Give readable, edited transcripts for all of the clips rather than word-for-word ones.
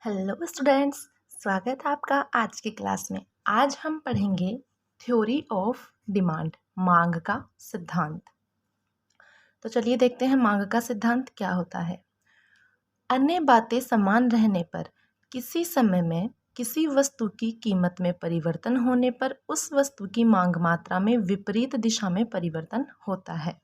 Hello students, स्वागत है आपका आज की क्लास में। आज हम पढ़ेंगे थ्योरी ऑफ डिमांड, मांग का सिद्धांत। तो चलिए देखते हैं मांग का सिद्धांत क्या होता है। अन्य बातें समान रहने पर किसी समय में किसी वस्तु की कीमत में परिवर्तन होने पर उस वस्तु की मांग मात्रा में विपरीत दिशा में परिवर्तन होता है।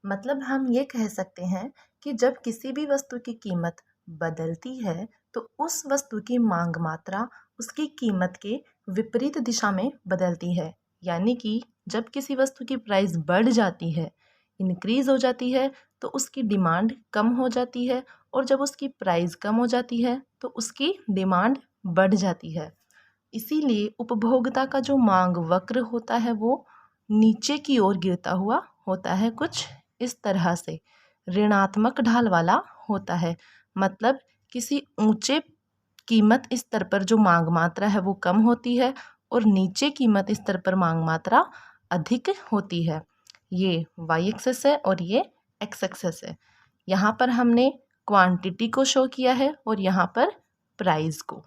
मतलब हम ये कह सकते हैं कि जब किसी भी वस्तु की कीमत बदलती है तो उस वस्तु की मांग मात्रा उसकी कीमत के विपरीत दिशा में बदलती है। यानी कि जब किसी वस्तु की प्राइस बढ़ जाती है, इंक्रीज हो जाती है, तो उसकी डिमांड कम हो जाती है, और जब उसकी प्राइस कम हो जाती है तो उसकी डिमांड बढ़ जाती है। इसीलिए उपभोक्ता का जो मांग वक्र होता है वो नीचे की ओर गिरता हुआ होता है, कुछ इस तरह से ऋणात्मक ढाल वाला होता है। मतलब किसी ऊंचे कीमत स्तर पर जो मांग मात्रा है वो कम होती है और नीचे कीमत स्तर पर मांग मात्रा अधिक होती है। ये वाई एक्सेस है और ये एक्स एक्सेस है। यहाँ पर हमने क्वांटिटी को शो किया है और यहाँ पर प्राइस को।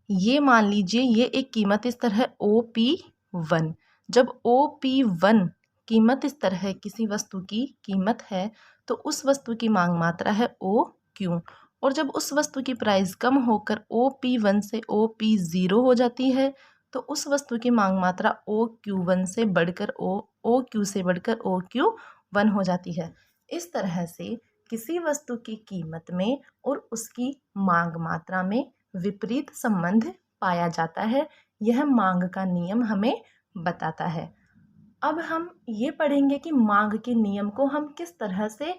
ये मान लीजिए ये एक कीमत स्तर है OP1। जब OP1 कीमत स्तर है, किसी वस्तु की कीमत है, तो उस वस्तु की मांग मात्रा है OQ। और जब उस वस्तु की प्राइस कम होकर OP1 से OP0 हो जाती है तो उस वस्तु की मांग मात्रा OQ1 से बढ़कर OQ से बढ़कर OQ1 हो जाती है। इस तरह से किसी वस्तु की कीमत में और उसकी मांग मात्रा में विपरीत संबंध पाया जाता है। यह मांग का नियम हमें बताता है। अब हम ये पढ़ेंगे कि मांग के नियम को हम किस तरह से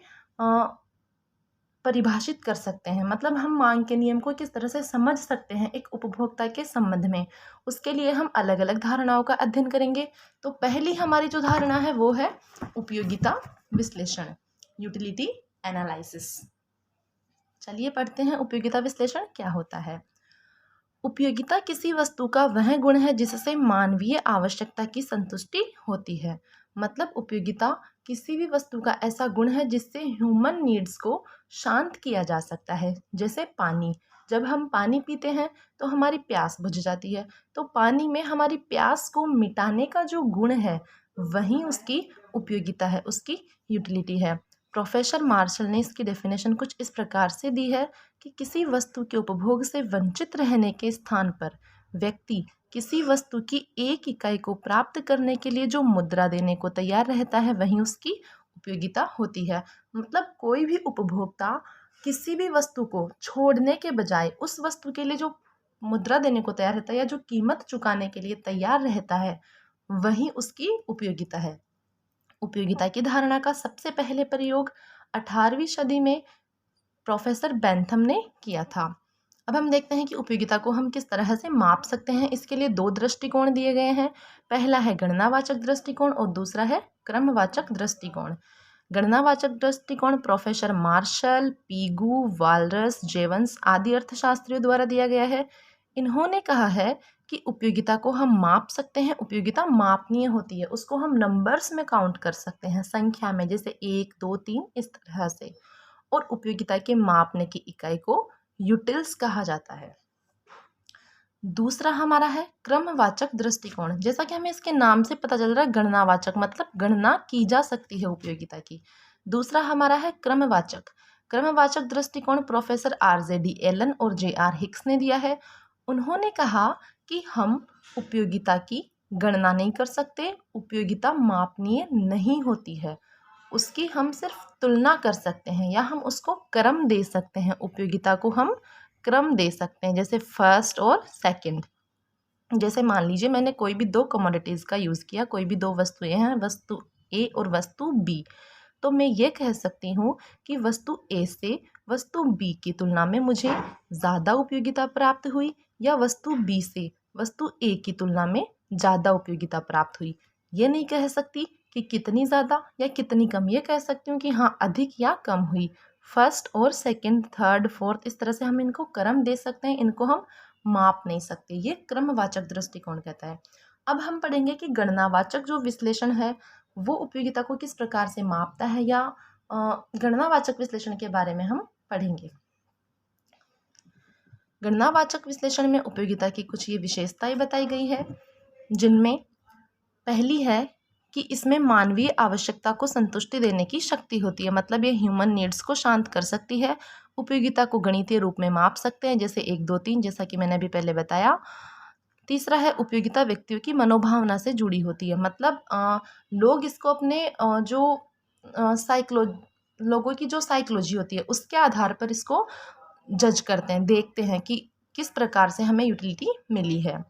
परिभाषित कर सकते हैं। मतलब हम मांग के नियम को किस तरह से समझ सकते हैं एक उपभोक्ता के संबंध में। उसके लिए हम अलग अलग धारणाओं का अध्ययन करेंगे। तो पहली हमारी जो धारणा है वो है उपयोगिता विश्लेषण, यूटिलिटी एनालिसिस। चलिए पढ़ते हैं उपयोगिता विश्लेषण क्या होता है। उपयोगिता किसी वस्तु का वह गुण है जिससे मानवीय आवश्यकता की संतुष्टि होती है। मतलब उपयोगिता किसी भी वस्तु का ऐसा गुण है जिससे ह्यूमन नीड्स को शांत किया जा सकता है। जैसे पानी, जब हम पानी पीते हैं तो हमारी प्यास बुझ जाती है, तो पानी में हमारी प्यास को मिटाने का जो गुण है वही उसकी उपयोगिता है, उसकी यूटिलिटी है। प्रोफेसर मार्शल ने इसकी डेफिनेशन कुछ इस प्रकार से दी है कि किसी वस्तु के उपभोग से वंचित रहने के स्थान पर व्यक्ति किसी वस्तु की एक इकाई को प्राप्त करने के लिए जो मुद्रा देने को तैयार रहता है वही उसकी उपयोगिता होती है। मतलब कोई भी उपभोक्ता किसी भी वस्तु को छोड़ने के बजाय उस वस्तु के लिए जो मुद्रा देने को तैयार रहता है या जो कीमत चुकाने के लिए तैयार रहता है वही उसकी उपयोगिता है। उपयोगिता की धारणा का सबसे पहले प्रयोग 18वीं सदी में प्रोफेसर बेंथम ने किया था। अब हम देखते हैं कि उपयोगिता को हम किस तरह से माप सकते हैं। इसके लिए दो दृष्टिकोण दिए गए हैं। पहला है गणनावाचक दृष्टिकोण और दूसरा है क्रमवाचक दृष्टिकोण। गणनावाचक दृष्टिकोण प्रोफेसर मार्शल, पीगू, वालरस, जेवंस आदि अर्थशास्त्रियों द्वारा दिया गया है। इन्होंने कहा है कि उपयोगिता को हम माप सकते हैं। उपयोगिता मापनीय होती है, उसको हम नंबर्स में काउंट कर सकते हैं, संख्या में, जैसे 1, 2, 3 इस तरह से। और उपयोगिता के मापने की इकाई को यूटिल्स कहा जाता है। दूसरा हमारा है क्रमवाचक दृष्टिकोण। जैसा कि हमें इसके नाम से पता चल रहा है, गणनावाचक मतलब गणना की जा सकती है उपयोगिता की। दूसरा हमारा है क्रमवाचक। क्रमवाचक दृष्टिकोण प्रोफेसर RJD एलन और JR हिक्स ने दिया है। उन्होंने कहा कि हम उपयोगिता की गणना नहीं कर सकते, उपयोगिता मापनीय नहीं होती है, उसकी हम सिर्फ तुलना कर सकते हैं या हम उसको क्रम दे सकते हैं। उपयोगिता को हम क्रम दे सकते हैं, जैसे फर्स्ट और सेकंड। जैसे मान लीजिए मैंने कोई भी दो कमोडिटीज़ का यूज़ किया, कोई भी दो वस्तुएं हैं, वस्तु ए और वस्तु बी, तो मैं ये कह सकती हूँ कि वस्तु ए से वस्तु बी की तुलना में मुझे ज़्यादा उपयोगिता प्राप्त हुई या वस्तु बी से वस्तु ए की तुलना में ज़्यादा उपयोगिता प्राप्त हुई। ये नहीं कह सकती कि कितनी ज़्यादा या कितनी कम, ये कह सकती हूँ कि हाँ अधिक या कम हुई। फर्स्ट और सेकंड, थर्ड, फोर्थ इस तरह से हम इनको क्रम दे सकते हैं, इनको हम माप नहीं सकते। ये क्रमवाचक दृष्टिकोण कहता है। अब हम पढ़ेंगे कि गणनावाचक जो विश्लेषण है वो उपयोगिता को किस प्रकार से मापता है, या गणनावाचक विश्लेषण के बारे में हम पढ़ेंगे। गणनावाचक विश्लेषण में उपयोगिता की कुछ ये विशेषताएं बताई गई है, जिनमें पहली है कि इसमें मानवीय आवश्यकता को संतुष्टि देने की शक्ति होती है, मतलब ये ह्यूमन नीड्स को शांत कर सकती है। उपयोगिता को गणितीय रूप में माप सकते हैं, जैसे 1 2 3, जैसा कि मैंने अभी पहले बताया। तीसरा है उपयोगिता व्यक्तियों की मनोभावना से जुड़ी होती है, मतलब लोग इसको अपने जो साइकोलो लोगों की जो साइकोलॉजी होती है उसके आधार पर इसको जज करते हैं, देखते हैं कि किस प्रकार से हमें यूटिलिटी मिली है।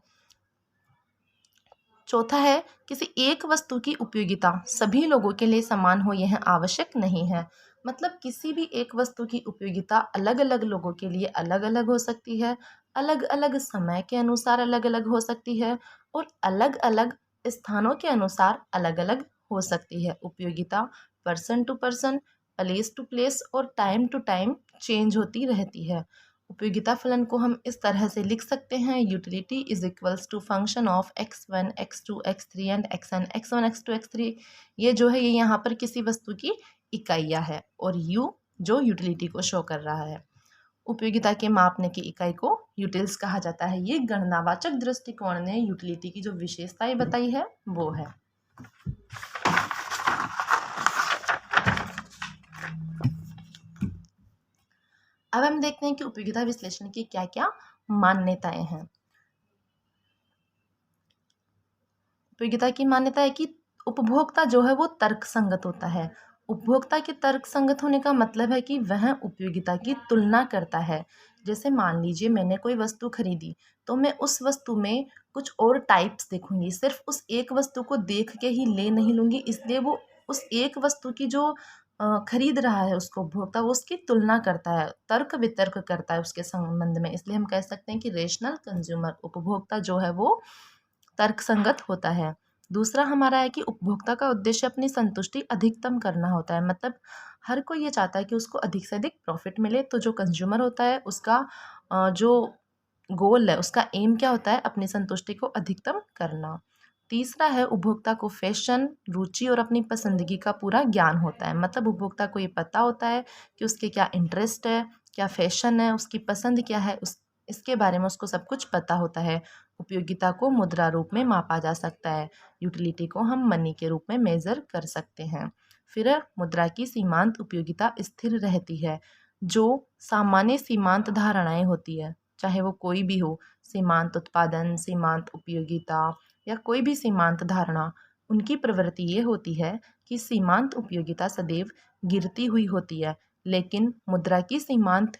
चौथा है किसी एक वस्तु की उपयोगिता सभी लोगों के लिए समान हो यह आवश्यक नहीं है, मतलब किसी भी एक वस्तु की उपयोगिता अलग अलग लोगों के लिए अलग अलग हो सकती है, अलग अलग समय के अनुसार अलग अलग हो सकती है और अलग अलग स्थानों के अनुसार अलग अलग हो सकती है। उपयोगिता person to person, place to place और टाइम टू टाइम चेंज होती रहती है। उपयोगिता फलन को हम इस तरह से लिख सकते हैं, utility is equals to function of x1 x2 x3 and xn x1 x2 x3। ये जो है ये यहाँ पर किसी वस्तु की इकाइयाँ है और u जो यूटिलिटी को शो कर रहा है। उपयोगिता के मापने की इकाई को यूटिल्स कहा जाता है। ये गणनावाचक दृष्टिकोण ने यूटिलिटी की जो विशेषताएं बताई है वो है। अब हम देखते हैं कि उपयोगिता विश्लेषण की क्या क्या मान्यताएं हैं। उपयोगिता की मान्यता है कि उपभोक्ता जो है वो तर्कसंगत होता है। उपभोक्ता के तर्कसंगत होने का मतलब है कि वह उपयोगिता की तुलना करता है। जैसे मान लीजिए मैंने कोई वस्तु खरीदी तो मैं उस वस्तु में कुछ और टाइप्स देखूंगी, सिर्फ उस एक वस्तु को देख के ही ले नहीं लूंगी, इसलिए वो उस एक वस्तु की जो खरीद रहा है उसको उपभोक्ता वो उसकी तुलना करता है, तर्क वितर्क करता है उसके संबंध में। इसलिए हम कह सकते हैं कि रेशनल कंज्यूमर उपभोक्ता जो है वो तर्कसंगत होता है। दूसरा हमारा है कि उपभोक्ता का उद्देश्य अपनी संतुष्टि अधिकतम करना होता है, मतलब हर कोई ये चाहता है कि उसको अधिक से अधिक प्रॉफिट मिले। तो जो कंज्यूमर होता है उसका जो गोल है, उसका एम क्या होता है, अपनी संतुष्टि को अधिकतम करना। तीसरा है उपभोक्ता को फैशन, रुचि और अपनी पसंदगी का पूरा ज्ञान होता है, मतलब उपभोक्ता को ये पता होता है कि उसके क्या इंटरेस्ट है, क्या फैशन है, उसकी पसंद क्या है, इसके बारे में उसको सब कुछ पता होता है। उपयोगिता को मुद्रा रूप में मापा जा सकता है, यूटिलिटी को हम मनी के रूप में मेजर कर सकते हैं। फिर मुद्रा की सीमांत उपयोगिता स्थिर रहती है। जो सामान्य सीमांत धारणाएं होती है, चाहे वो कोई भी हो, सीमांत उत्पादन, सीमांत उपयोगिता या कोई भी सीमांत धारणा, उनकी प्रवृत्ति ये होती है कि सीमांत उपयोगिता सदैव गिरती हुई होती है, लेकिन मुद्रा की सीमांत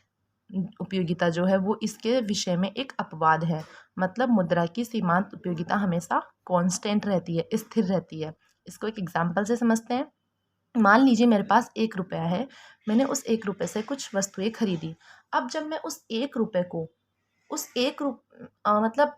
उपयोगिता जो है वो इसके विषय में एक अपवाद है। मतलब मुद्रा की सीमांत उपयोगिता हमेशा कांस्टेंट रहती है, स्थिर रहती है। इसको एक एग्जांपल से समझते हैं। मान लीजिए मेरे पास 1 रुपया है, मैंने उस 1 रुपये से कुछ वस्तुएं खरीदी। अब जब मैं उस 1 रुपये को उस मतलब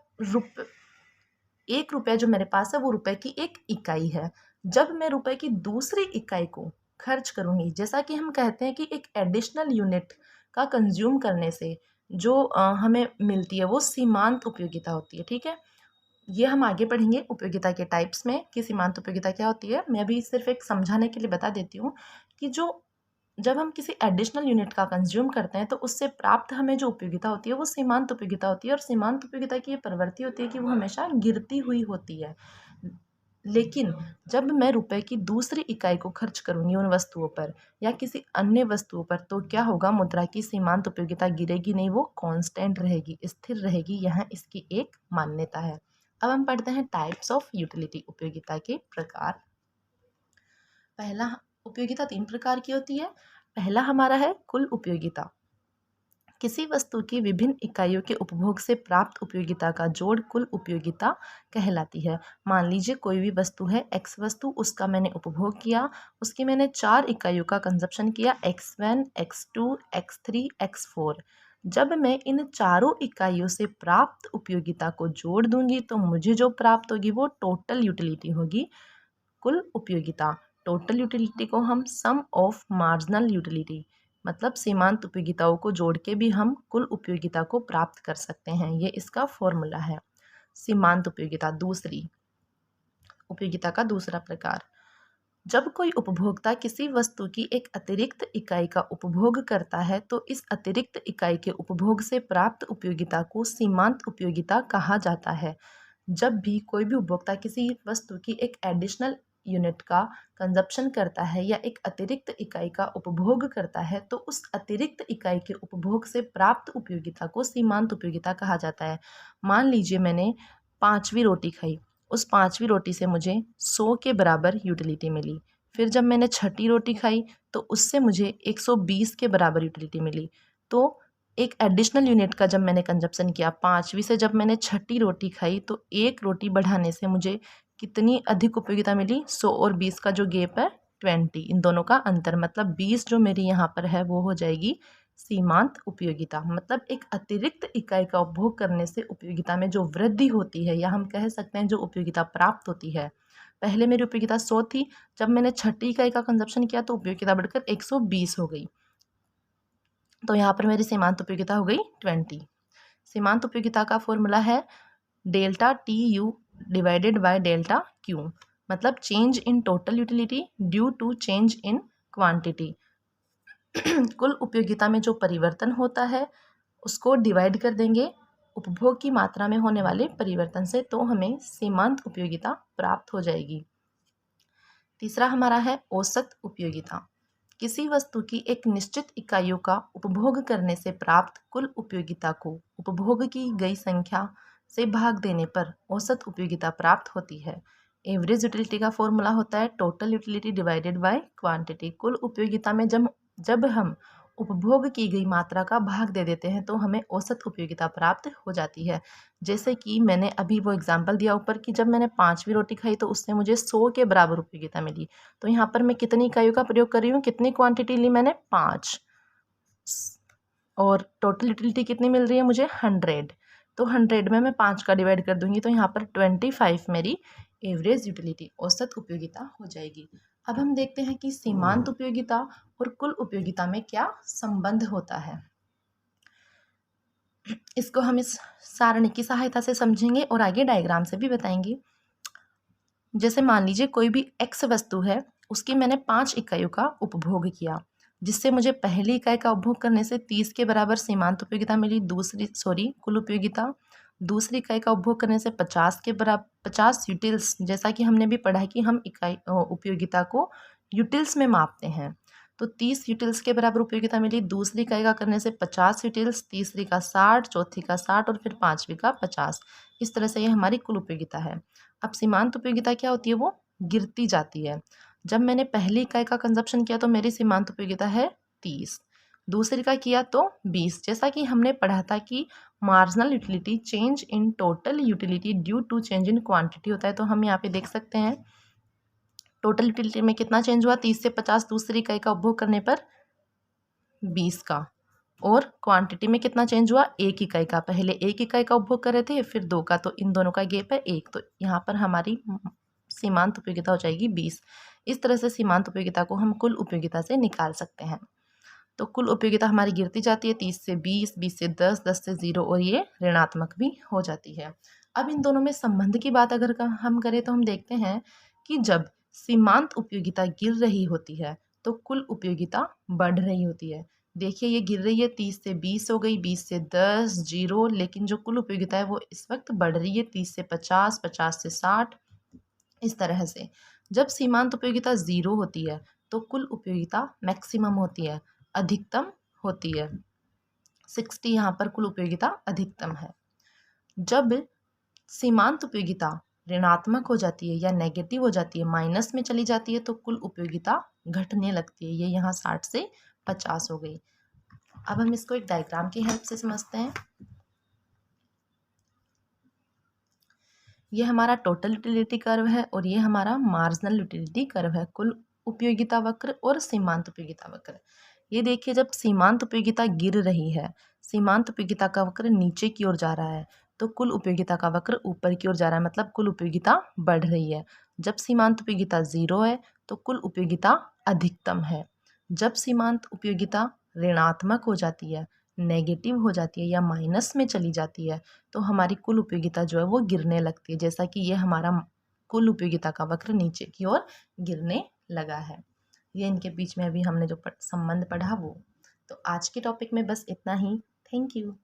1 रुपया जो मेरे पास है वो रुपए की एक इकाई है। जब मैं रुपए की दूसरी इकाई को खर्च करूंगी, जैसा कि हम कहते हैं कि एक एडिशनल यूनिट का कंज्यूम करने से जो हमें मिलती है वो सीमांत उपयोगिता होती है। ठीक है, ये हम आगे पढ़ेंगे उपयोगिता के टाइप्स में कि सीमांत उपयोगिता क्या होती है। मैं अभी सिर्फ एक समझाने के लिए बता देती हूँ कि जब हम किसी एडिशनल यूनिट का कंज्यूम करते हैं तो उससे प्राप्त हमें जो उपयोगिता होती है वो सीमांत उपयोगिता होती है। और सीमांत उपयोगिता की ये प्रवृत्ति होती है कि वो हमेशा गिरती हुई होती है। लेकिन जब मैं रुपए की दूसरी इकाई को खर्च करूंगी उन वस्तुओं पर या किसी अन्य वस्तुओं पर, तो क्या होगा, मुद्रा की सीमांत उपयोगिता गिरेगी नहीं, वो कांस्टेंट रहेगी, स्थिर रहेगी। यह इसकी एक मान्यता है। अब हम पढ़ते हैं टाइप्स ऑफ यूटिलिटी, उपयोगिता के प्रकार। पहला, उपयोगिता 3 प्रकार की होती है। पहला हमारा है कुल उपयोगिता। किसी वस्तु की विभिन्न इकाइयों के उपभोग से प्राप्त उपयोगिता का जोड़ कुल उपयोगिता कहलाती है। मान लीजिए कोई भी वस्तु है, एक्स वस्तु, उसका मैंने उपभोग किया, उसकी मैंने 4 इकाइयों का कंजप्शन किया, x1 x2 x3 x4। जब मैं इन चारों इकाइयों से प्राप्त उपयोगिता को जोड़ दूंगी तो मुझे जो प्राप्त होगी वो टोटल यूटिलिटी होगी, कुल उपयोगिता। टोटल यूटिलिटी को हम सम ऑफ मार्जिनल यूटिलिटी, मतलब सीमांत उपयोगिताओं को जोड़ के भी हम कुल उपयोगिता को प्राप्त कर सकते हैं। ये इसका फॉर्मूला है। सीमांत उपयोगिता दूसरी, उपयोगिता का दूसरा प्रकार। जब कोई उपभोक्ता किसी वस्तु की एक अतिरिक्त इकाई का उपभोग करता है तो इस अतिरिक्त इकाई के उपभोग से प्राप्त उपयोगिता को सीमांत उपयोगिता कहा जाता है। जब भी कोई भी उपभोक्ता किसी वस्तु की एक एडिशनल यूनिट का कंजप्शन करता है या एक अतिरिक्त इकाई का उपभोग करता है तो उस अतिरिक्त इकाई के उपभोग से प्राप्त उपयोगिता को सीमांत उपयोगिता कहा जाता है। मान लीजिए मैंने 5वीं रोटी खाई, उस 5वीं रोटी से मुझे 100 के बराबर यूटिलिटी मिली। फिर जब मैंने छठी रोटी खाई तो उससे मुझे 120 के बराबर यूटिलिटी मिली। तो एक एडिशनल यूनिट का जब मैंने कंजप्शन किया 5वीं से जब मैंने छठी रोटी खाई तो एक रोटी बढ़ाने से मुझे कितनी अधिक उपयोगिता मिली? 100 और 20 का जो गैप है 20, इन दोनों का अंतर मतलब 20 जो मेरी यहाँ पर है वो हो जाएगी सीमांत उपयोगिता। मतलब एक अतिरिक्त इकाई का उपभोग करने से उपयोगिता में जो वृद्धि होती है या हम कह सकते हैं जो उपयोगिता प्राप्त होती है। पहले मेरी उपयोगिता 100 थी, जब मैंने छठी इकाई का कंजप्शन किया तो उपयोगिता बढ़कर 120 हो गई। तो यहाँ पर मेरी सीमांत उपयोगिता हो गई 20। सीमांत उपयोगिता का फॉर्मूला है delta T U divided by delta Q, मतलब change in total utility due to change in quantity. कुल उपयोगिता में जो परिवर्तन होता है उसको डिवाइड कर देंगे उपभोग की मात्रा में होने वाले परिवर्तन से, तो हमें सीमांत उपयोगिता प्राप्त हो जाएगी। तीसरा हमारा है औसत उपयोगिता। किसी वस्तु की एक निश्चित इकाइयों का उपभोग करने से प्राप्त कुल उपयोगिता को उपभोग की गई संख्या से भाग देने पर औसत उपयोगिता प्राप्त होती है। एवरेज यूटिलिटी का फॉर्मूला होता है total utility divided by quantity. कुल उपयोगिता में जब हम उपभोग की गई मात्रा का भाग दे देते हैं तो हमें औसत उपयोगिता प्राप्त हो जाती है। जैसे कि मैंने अभी वो एग्जांपल दिया ऊपर कि जब मैंने 5वीं रोटी खाई तो उससे मुझे 100 के बराबर उपयोगिता मिली। तो यहाँ पर मैं कितनी इकाइयों का प्रयोग कर रही हूँ, कितनी क्वांटिटी ली मैंने? 5, और टोटल यूटिलिटी कितनी मिल रही है मुझे? 100। तो 100 में मैं 5 का डिवाइड कर दूंगी तो यहाँ पर 25 मेरी एवरेज यूटिलिटी औसत उपयोगिता हो जाएगी। अब हम देखते हैं कि सीमांत उपयोगिता और कुल उपयोगिता में क्या संबंध होता है। इसको हम इस सारणी की सहायता से समझेंगे और आगे डायग्राम से भी बताएंगे। जैसे मान लीजिए कोई भी एक्स वस्तु है, उसकी मैंने 5 इकाइयों का उपभोग किया, जिससे मुझे पहली इकाई का उपभोग करने से 30 के बराबर सीमांत उपयोगिता मिली। कुल उपयोगिता। दूसरी इकाई का उपभोग करने से 50 के बराबर 50 यूटिल्स, जैसा कि हमने भी पढ़ा है कि हम इकाई उपयोगिता को यूटिल्स में मापते हैं। तो 30 यूटिल्स के बराबर उपयोगिता मिली। दूसरी इकाई का करने से 50 यूटिल्स, तीसरी का 60, चौथी का 60 और फिर 5वीं का 50। इस तरह से ये हमारी कुल उपयोगिता है। अब सीमांत उपयोगिता क्या होती है? वो गिरती जाती है। जब मैंने पहली इकाई का कंजप्शन किया तो मेरी सीमांत उपयोगिता है 30, दूसरी का किया तो 20। जैसा कि हमने पढ़ा था कि marginal utility change in total utility due to change in quantity होता है। तो हम यहाँ पे देख सकते हैं टोटल यूटिलिटी में कितना चेंज हुआ? 30 से 50 दूसरी इकाई का उपभोग करने पर 20 का, और क्वांटिटी में कितना चेंज हुआ? एक इकाई का। पहले एक इकाई का उपभोग कर रहे थे फिर 2 का, तो इन दोनों का गैप है 1। तो यहाँ पर हमारी सीमांत उपयोगिता हो जाएगी 20। इस तरह से सीमांत उपयोगिता को हम कुल उपयोगिता से निकाल सकते हैं। तो कुल उपयोगिता हमारी गिरती जाती है 30 से 20, 20 से 10, 10 से 0 और ये ऋणात्मक भी हो जाती है। अब इन दोनों में संबंध की बात अगर हम करें तो हम देखते हैं कि जब सीमांत उपयोगिता गिर रही होती है तो कुल उपयोगिता बढ़ रही होती है। देखिए ये गिर रही है, 30 से 20 हो गई, 20 से 10, 0, लेकिन जो कुल उपयोगिता है वो इस वक्त बढ़ रही है 30 से 50, 50 से 60, इस तरह से। जब सीमांत उपयोगिता 0 होती है तो कुल उपयोगिता मैक्सिमम होती है, अधिकतम होती है। 60 यहाँ पर कुल उपयोगिता अधिकतम है। जब सीमांत उपयोगिता ऋणात्मक हो जाती है या नेगेटिव हो जाती है, माइनस में चली जाती है, तो कुल उपयोगिता घटने लगती है। ये यहाँ 60 से 50 हो गई। अब हम इसको एक डायग्राम की हेल्प से समझते हैं। ये हमारा टोटल यूटिलिटी कर्व है और ये हमारा मार्जिनल यूटिलिटी कर्व है। कुल उपयोगिता वक्र और सीमांत उपयोगिता वक्र। ये देखिए जब सीमांत उपयोगिता गिर रही है, सीमांत उपयोगिता का वक्र नीचे की ओर जा रहा है, तो कुल उपयोगिता का वक्र ऊपर की ओर जा रहा है, मतलब कुल उपयोगिता बढ़ रही है। जब सीमांत उपयोगिता 0 है तो कुल उपयोगिता अधिकतम है। जब सीमांत उपयोगिता ऋणात्मक हो जाती है, नेगेटिव हो जाती है या माइनस में चली जाती है, तो हमारी कुल उपयोगिता जो है वो गिरने लगती है। जैसा कि ये हमारा कुल उपयोगिता का वक्र नीचे की ओर गिरने लगा है। ये इनके बीच में अभी हमने जो संबंध पढ़ा वो। तो आज के टॉपिक में बस इतना ही। Thank you.